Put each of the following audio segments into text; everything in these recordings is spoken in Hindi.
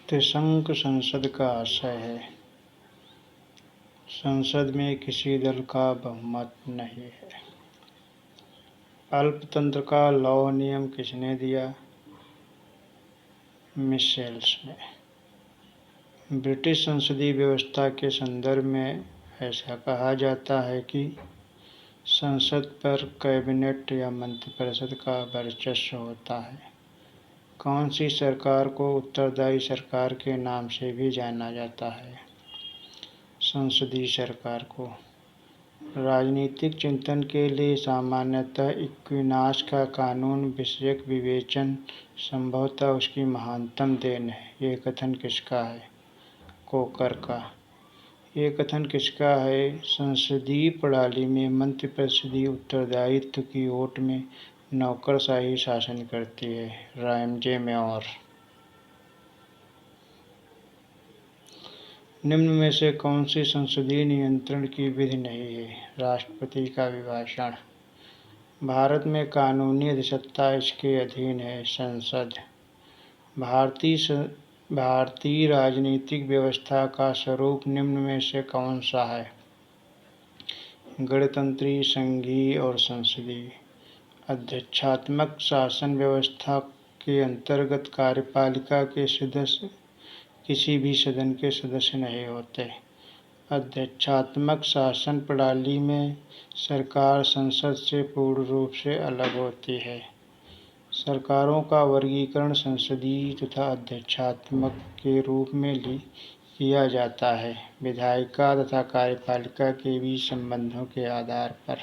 त्रिशंकु संसद का आशय है। संसद में किसी दल का बहुमत नहीं है। अल्पतंत्र का लौह नियम किसने दिया? मिशेल्स ने। ब्रिटिश संसदीय व्यवस्था के संदर्भ में ऐसा कहा जाता है कि संसद पर कैबिनेट या मंत्रिपरिषद का वर्चस्व होता है। कौन सी सरकार को उत्तरदायी सरकार के नाम से भी जाना जाता है? संसदीय सरकार को। राजनीतिक चिंतन के लिए सामान्यतः इक्विनास का कानून विषयक विवेचन संभवतः उसकी महानतम देन है। ये कथन किसका है? कोकर का। ये कथन किसका है? संसदीय प्रणाली में मंत्रिपरिषदीय उत्तरदायित्व की ओट में नौकरशाही शासन करती है। Ramsay more. निम्न में से कौन सी संसदीय नियंत्रण की विधि नहीं है? राष्ट्रपति का अभिभाषण। भारत में कानूनी अधिसत्ता इसके अधीन है। संसद। भारतीय राजनीतिक व्यवस्था का स्वरूप निम्न में से कौन सा है? गणतंत्रीय, संघीय और संसदीय। अध्यक्षात्मक शासन व्यवस्था के अंतर्गत कार्यपालिका के सदस्य किसी भी सदन के सदस्य नहीं होते। अध्यक्षात्मक शासन प्रणाली में सरकार संसद से पूर्ण रूप से अलग होती है। सरकारों का वर्गीकरण संसदीय तथा अध्यक्षात्मक के रूप में किया जाता है, विधायिका तथा कार्यपालिका के बीच संबंधों के आधार पर।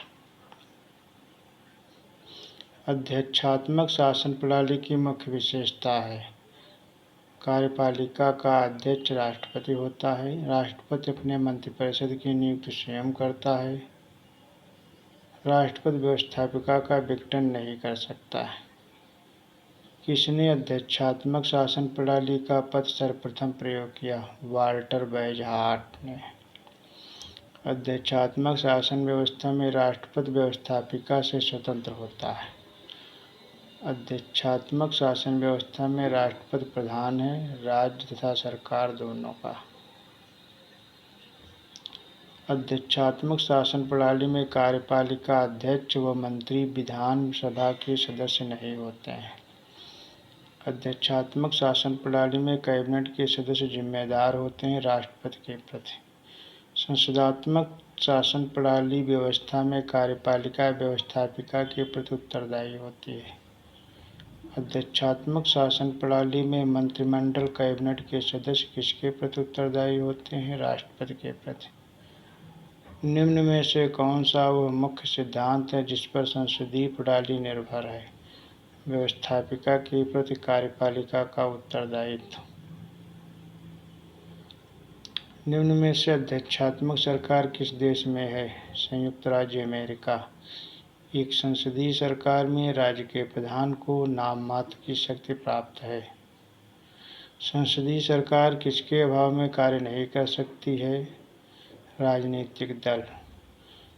अध्यक्षात्मक शासन प्रणाली की मुख्य विशेषता है। कार्यपालिका का अध्यक्ष राष्ट्रपति होता है। राष्ट्रपति अपने मंत्रिपरिषद की नियुक्ति स्वयं करता है। राष्ट्रपति व्यवस्थापिका का विघटन नहीं कर सकता। किसने अध्यक्षात्मक शासन प्रणाली का पद सर्वप्रथम प्रयोग किया? वाल्टर बेजहार्ट ने। अध्यक्षात्मक शासन व्यवस्था में राष्ट्रपति व्यवस्थापिका से स्वतंत्र होता है। अध्यक्षात्मक शासन व्यवस्था में राष्ट्रपति प्रधान है, राज्य तथा सरकार दोनों का। अध्यक्षात्मक शासन प्रणाली में कार्यपालिका अध्यक्ष व मंत्री विधानसभा के सदस्य नहीं होते हैं। अध्यक्षात्मक शासन प्रणाली में कैबिनेट के सदस्य जिम्मेदार होते हैं राष्ट्रपति के प्रति। संसदात्मक शासन प्रणाली व्यवस्था में कार्यपालिका व्यवस्थापिका के प्रति उत्तरदायी होती है। अध्यक्षात्मक शासन प्रणाली में मंत्रिमंडल कैबिनेट के सदस्य किसके प्रति उत्तरदायी होते हैं? राष्ट्रपति के प्रति। निम्न में से कौन सा वह मुख्य सिद्धांत है जिस पर संसदीय प्रणाली निर्भर है? व्यवस्थापिका के प्रति कार्यपालिका का उत्तरदायित्व। निम्न में से अध्यक्षात्मक सरकार किस देश में है? संयुक्त राज्य अमेरिका। एक संसदीय सरकार में राज्य के प्रधान को नाम मात्र की शक्ति प्राप्त है। संसदीय सरकार किसके अभाव में कार्य नहीं कर सकती है? राजनीतिक दल।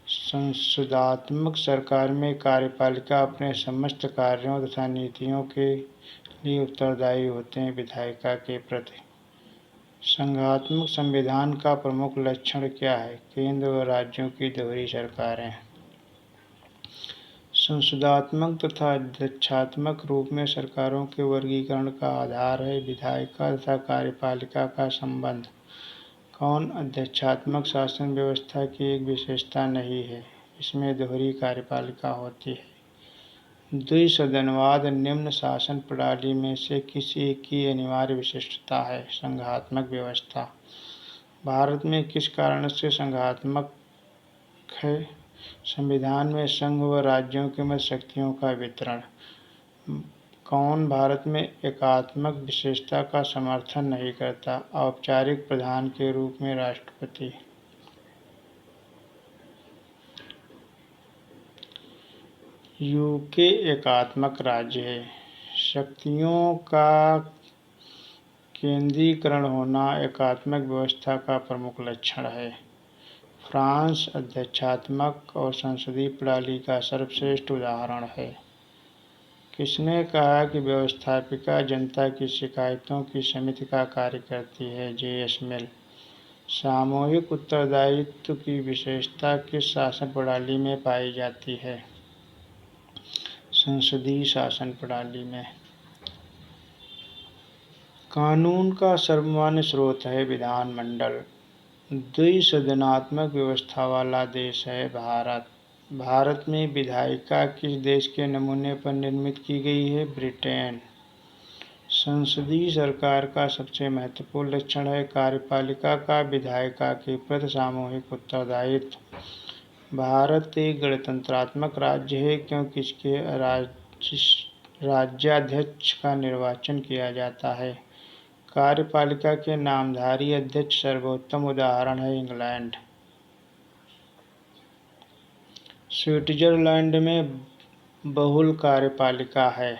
संसदात्मक सरकार में कार्यपालिका अपने समस्त कार्यों तथा नीतियों के लिए उत्तरदायी होते हैं विधायिका के प्रति। संघात्मक संविधान का प्रमुख लक्षण क्या है? केंद्र व राज्यों की दोहरी सरकारें। संसदात्मक तथा अध्यक्षात्मक रूप में सरकारों के वर्गीकरण का आधार है विधायिका तथा कार्यपालिका का संबंध। कौन अध्यक्षात्मक शासन व्यवस्था की एक विशेषता नहीं है? इसमें दोहरी कार्यपालिका होती है। द्विसदनवाद निम्न शासन प्रणाली में से किस एक की अनिवार्य विशिष्टता है? संघात्मक व्यवस्था। भारत में किस कारण से संघात्मक है? संविधान में संघ व राज्यों के मध्य शक्तियों का वितरण। कौन भारत में एकात्मक विशेषता का समर्थन नहीं करता? औपचारिक प्रधान के रूप में राष्ट्रपति। यूके एकात्मक राज्य है। शक्तियों का केंद्रीकरण होना एकात्मक व्यवस्था का प्रमुख लक्षण है। फ्रांस अध्यक्षात्मक और संसदीय प्रणाली का सर्वश्रेष्ठ उदाहरण है। किसने कहा कि व्यवस्थापिका जनता की शिकायतों की समिति का कार्य करती है? J.S. मिल। सामूहिक उत्तरदायित्व की विशेषता किस शासन प्रणाली में पाई जाती है? संसदीय शासन प्रणाली में। कानून का सर्वमान्य स्रोत है विधानमंडल। द्विसदनात्मक व्यवस्था वाला देश है भारत। भारत में विधायिका किस देश के नमूने पर निर्मित की गई है? ब्रिटेन। संसदीय सरकार का सबसे महत्वपूर्ण लक्षण है कार्यपालिका का विधायिका के प्रति सामूहिक उत्तरदायित्व। भारत एक गणतंत्रात्मक राज्य है क्योंकि इसके राज्याध्यक्ष का निर्वाचन किया जाता है। कार्यपालिका के नामधारी अध्यक्ष सर्वोत्तम उदाहरण है इंग्लैंड। स्विट्जरलैंड में बहुल कार्यपालिका है।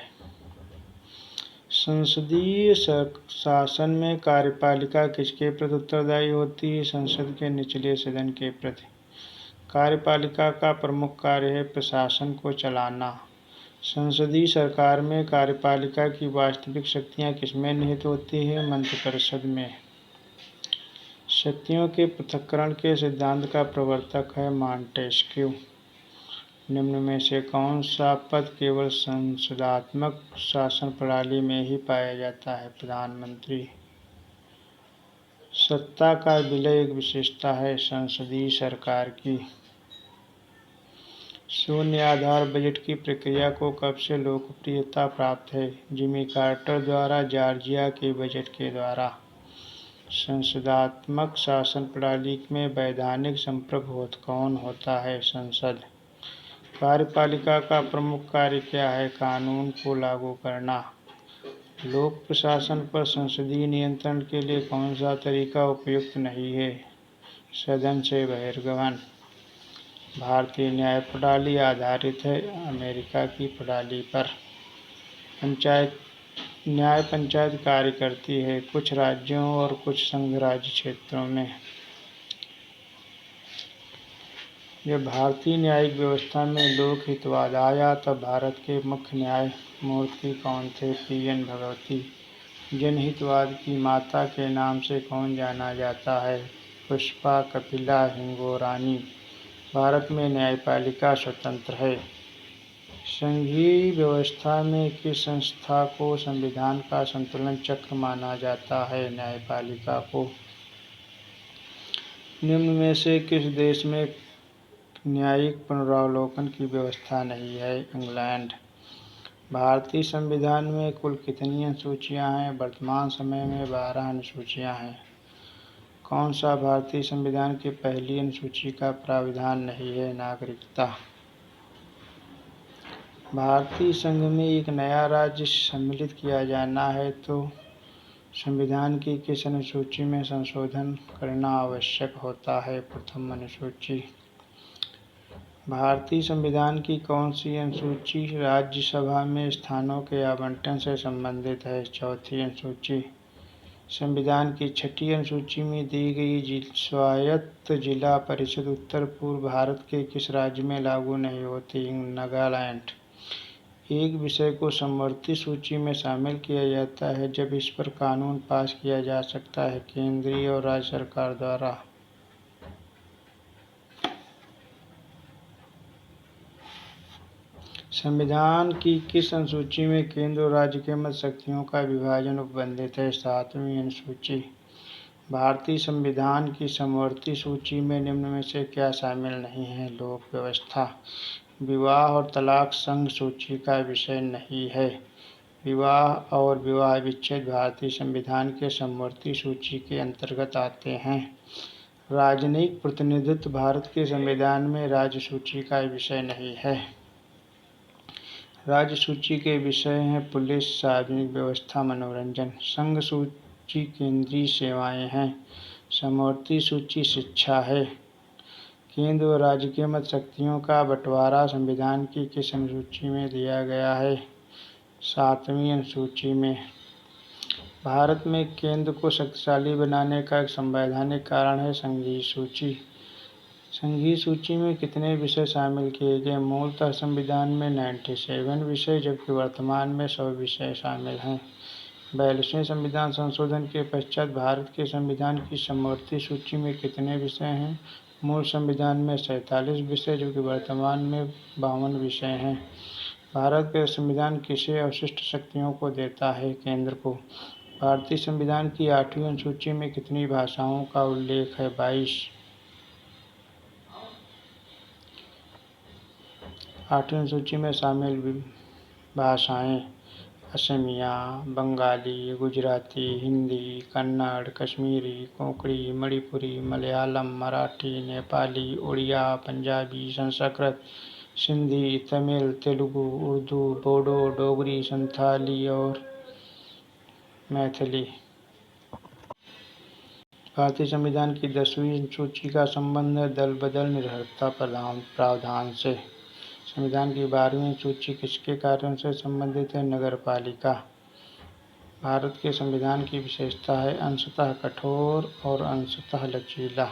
संसदीय शासन में कार्यपालिका किसके प्रति उत्तरदायी होती है? संसद के निचले सदन के प्रति। कार्यपालिका का प्रमुख कार्य है प्रशासन को चलाना। संसदीय सरकार में कार्यपालिका की वास्तविक शक्तियां किसमें निहित होती हैं? मंत्रिपरिषद में। शक्तियों के पृथक्करण के सिद्धांत का प्रवर्तक है मॉन्टेस्क्यू। निम्न में से कौन सा पद केवल संसदात्मक शासन प्रणाली में ही पाया जाता है? प्रधानमंत्री। सत्ता का विलय एक विशेषता है संसदीय सरकार की। शून्य आधार बजट की प्रक्रिया को कब से लोकप्रियता प्राप्त है? जिमी कार्टर द्वारा जॉर्जिया के बजट के द्वारा। संसदात्मक शासन प्रणाली में वैधानिक संपर्क कौन होता है? संसद। कार्यपालिका का प्रमुख कार्य क्या है? कानून को लागू करना। लोक प्रशासन पर संसदीय नियंत्रण के लिए कौन सा तरीका उपयुक्त नहीं है? सदन से बहिर्गमन। भारतीय न्याय प्रणाली आधारित है अमेरिका की प्रणाली पर। न्याय पंचायत कार्य करती है कुछ राज्यों और कुछ संघ राज्य क्षेत्रों में। जब भारतीय न्यायिक व्यवस्था में लोकहितवाद आया तब भारत के मुख्य न्यायमूर्ति कौन थे? P.N. भगवती। जनहितवाद की माता के नाम से कौन जाना जाता है? पुष्पा कपिला हिंगोरानी। भारत में न्यायपालिका स्वतंत्र है। संघीय व्यवस्था में किस संस्था को संविधान का संतुलन चक्र माना जाता है? न्यायपालिका को। निम्न में से किस देश में न्यायिक पुनरावलोकन की व्यवस्था नहीं है? इंग्लैंड। भारतीय संविधान में कुल कितनी अनुसूचियां हैं? वर्तमान समय में 12 अनुसूचियां हैं। कौन सा भारतीय संविधान की पहली अनुसूची का प्रावधान नहीं है? नागरिकता। भारतीय संघ में एक नया राज्य सम्मिलित किया जाना है तो संविधान की किस अनुसूची में संशोधन करना आवश्यक होता है? प्रथम अनुसूची। भारतीय संविधान की कौन सी अनुसूची राज्यसभा में स्थानों के आवंटन से संबंधित है? चौथी अनुसूची। संविधान की छठी अनुसूची में दी गई स्वायत्त जिला परिषद उत्तर पूर्व भारत के किस राज्य में लागू नहीं होती? नागालैंड। एक विषय को समवर्ती सूची में शामिल किया जाता है जब इस पर कानून पास किया जा सकता है केंद्रीय और राज्य सरकार द्वारा। संविधान की किस अनुसूची में केंद्र और राज्य के मध्य शक्तियों का विभाजन उपबंधित है? 7वीं अनुसूची। भारतीय संविधान की समवर्ती सूची में निम्न में से क्या शामिल नहीं है? लोक व्यवस्था। विवाह और तलाक संघ सूची का विषय नहीं है। विवाह और विवाह विच्छेद भारतीय संविधान के समवर्ती सूची के अंतर्गत आते हैं। राजनयिक प्रतिनिधित्व भारत के संविधान में राज्य सूची का विषय नहीं है। राज्य सूची के विषय हैं पुलिस, सार्वजनिक व्यवस्था, मनोरंजन। संघ सूची केंद्रीय सेवाएं हैं। समवर्ती सूची शिक्षा है। केंद्र और राज्य के मध्य शक्तियों का बंटवारा संविधान की किस अनुसूची में दिया गया है? 7वीं अनुसूची में। भारत में केंद्र को शक्तिशाली बनाने का एक संवैधानिक कारण है संघीय सूची। संघीय सूची में कितने विषय शामिल किए गए? मूलतः संविधान में 97 विषय, जबकि वर्तमान में 100 विषय शामिल हैं। 42वें संविधान संशोधन के पश्चात भारत के संविधान की समवर्ती सूची में कितने विषय हैं? मूल संविधान में 47 विषय, जबकि वर्तमान में 52 विषय हैं। भारत का संविधान किसे अवशिष्ट शक्तियों को देता है? केंद्र को। भारतीय संविधान की 8वीं अनुसूची में कितनी भाषाओं का उल्लेख है? 22। 8वीं अनुसूची में शामिल भाषाएं असमिया, बंगाली, गुजराती, हिंदी, कन्नड़, कश्मीरी, कोंकणी, मणिपुरी, मलयालम, मराठी, नेपाली, उड़िया, पंजाबी, संस्कृत, सिंधी, तमिल, तेलुगु, उर्दू, बोडो, डोगरी, संथाली और मैथिली। भारतीय संविधान की 10वीं अनुसूची का संबंध है दल बदल निरर्थकता प्रावधान से। संविधान की 12वीं अनुसूची किसके कार्यों से संबंधित है? नगरपालिका। भारत के संविधान की विशेषता है अंशतः कठोर और अंशतः लचीला।